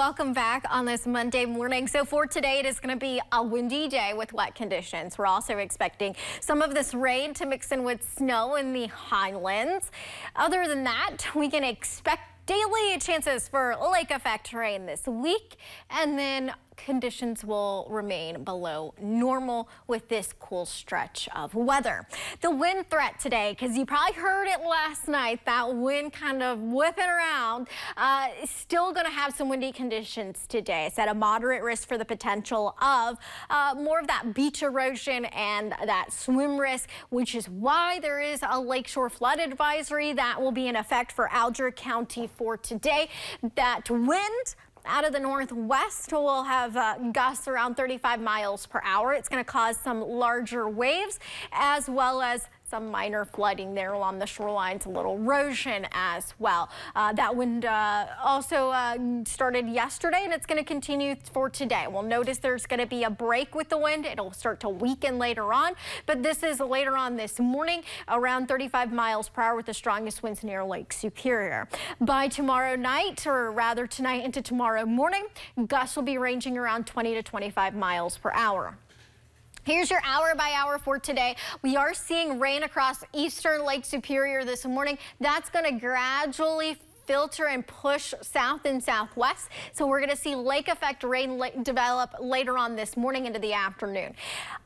welcome back on this Monday morning. So for today, it is going to be a windy day with wet conditions. We're also expecting some of this rain to mix in with snow in the highlands. Other than that, we can expect daily chances for lake effect rain this week, and then conditions will remain below normal with this cool stretch of weather. The wind threat today, because you probably heard it last night, that wind kind of whipping around, is still going to have some windy conditions today. It's at a moderate risk for the potential of more of that beach erosion and that swim risk, which is why there is a lakeshore flood advisory that will be in effect for Alger County for today. That wind out of the northwest will have gusts around 35 miles per hour. It's going to cause some larger waves as well as some minor flooding there along the shorelines, a little erosion as well. That wind also started yesterday, and it's going to continue for today. We'll notice there's going to be a break with the wind. It'll start to weaken later on, but this is later on this morning, around 35 miles per hour with the strongest winds near Lake Superior. By tomorrow night, or rather tonight into tomorrow morning, gusts will be ranging around 20 to 25 miles per hour. Here's your hour by hour for today. We are seeing rain across eastern Lake Superior this morning. That's going to gradually filter and push south and southwest. So we're going to see lake effect rain develop later on this morning into the afternoon.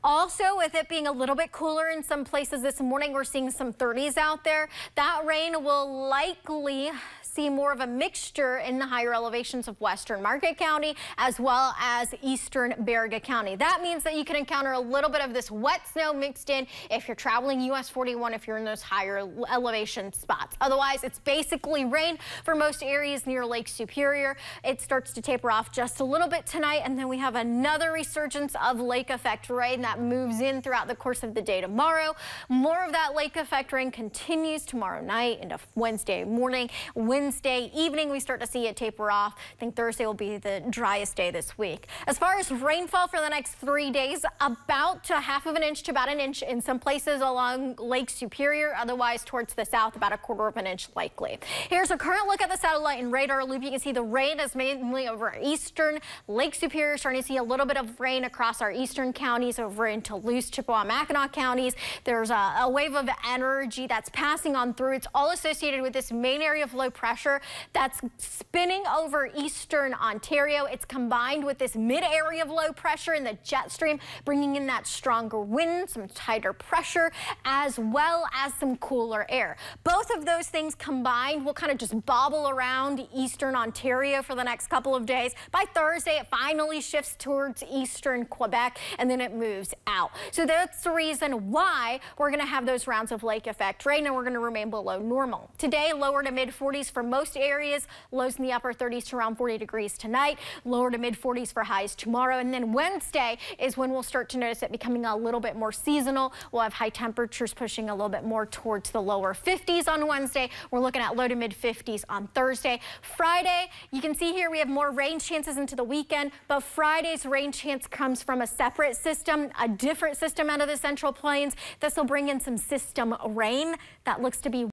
Also, with it being a little bit cooler in some places this morning, we're seeing some 30s out there. That rain will likely see more of a mixture in the higher elevations of western Market County as well as eastern Baraga County. That means that you can encounter a little bit of this wet snow mixed in if you're traveling US 41, if you're in those higher elevation spots. Otherwise, it's basically rain for most areas near Lake Superior. It starts to taper off just a little bit tonight, and then we have another resurgence of lake effect rain that moves in throughout the course of the day tomorrow. More of that lake effect rain continues tomorrow night into Wednesday morning. Wednesday evening, we start to see it taper off. I think Thursday will be the driest day this week. As far as rainfall for the next 3 days, about half of an inch to about an inch in some places along Lake Superior. Otherwise, towards the south, about a quarter of an inch likely. Here's a current look at the satellite and radar loop. You can see the rain is mainly over eastern Lake Superior. Starting to see a little bit of rain across our eastern counties over into Luce, Chippewa, Mackinac counties. There's a wave of energy that's passing on through. It's all associated with this main area of low pressure that's spinning over eastern Ontario. It's combined with this mid area of low pressure in the jet stream, bringing in that stronger wind, some tighter pressure, as well as some cooler air. Both of those things combined will kind of just bobble around eastern Ontario for the next couple of days. By Thursday, it finally shifts towards eastern Quebec, and then it moves out. So that's the reason why we're going to have those rounds of lake effect rain, and we're going to remain below normal. Today, lower to mid 40s for most areas, lows in the upper 30s to around 40 degrees tonight, lower to mid 40s for highs tomorrow. And then Wednesday is when we'll start to notice it becoming a little bit more seasonal. We'll have high temperatures pushing a little bit more towards the lower 50s on Wednesday. We're looking at low to mid 50s on Thursday. Friday, you can see here we have more rain chances into the weekend, but Friday's rain chance comes from a separate system, a different system out of the Central Plains. This will bring in some system rain that looks to be